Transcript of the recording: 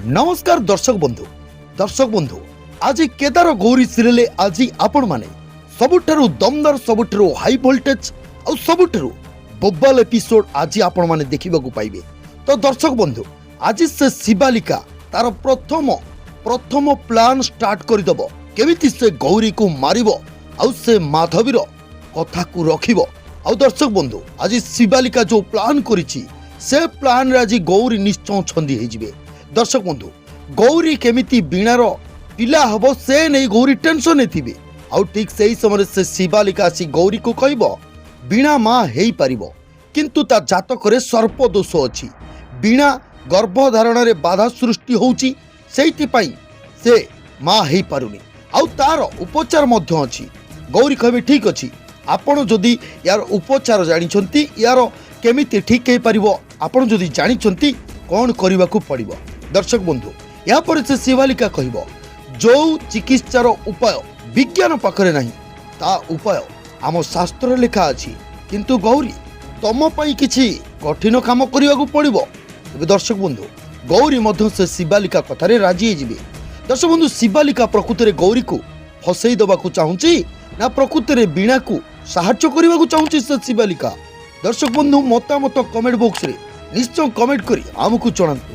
नमस्कार दर्शक बंधु आज केदार गौरी सिरियल आज आपण माने सबुठारु दमदार सबुठारु हाई वोल्टेज और सबुठारु बोबाल एपिसोड आज आपण माने देखिबा को पाइबे। तो दर्शक बंधु आज से शिवालिका तार प्रथम प्लान स्टार्ट कर दब केमिति से गौरी को मारिबो आउ से माधवीर कथा को रखिबो। आउ दर्शक बंधु आज शिवालिका जो प्लान करिछि से प्लान रे आज गौरी निश्चय छंदी हे जिवे। दर्शक बंधु गौरी केमिति बीणार पिला हबो से नहीं गौरी टेंशन थी आउ ठीक से ही समय से शिवालिका आसी गौरी को कहबो बीणा माँ हेई पारिबो किंतु ता जातक रे सर्प दोष अछि। बीणा गर्भधारण रे बाधा सृष्टि होउची सेइति पई से माँ हेई पारुनी आउ तार उपचार मध्य अछि। गौरी कहबे ठीक अछि आपण जदि यार उपचार जानिछंती यार केमिति ठीक हे पारिबो आपण जदि जानिछंती कोन करिबा को पड़िबो। दर्शक बंधु या पर से शिवालिका कहबो जो चिकित्सार उपाय विज्ञान पाखरे नहीं ता उपाय आम शास्त्र लिखा अछि किंतु गौरी तम पई किछि कठिन काम करिबा को पड़िबो। दर्शक बंधु गौरी मध्य से शिवालिका कथारे राजी जिबे। दर्शक बंधु शिवालिका प्रकृति रे गौरी को फसई दबा को चाहुची ना प्रकृति रे बीणा को सहायता करिबा को चाहुची से शिवालिका। दर्शक बंधु मतामत कमेंट बॉक्स रे निश्चय कमेंट करी आमको जणांतु।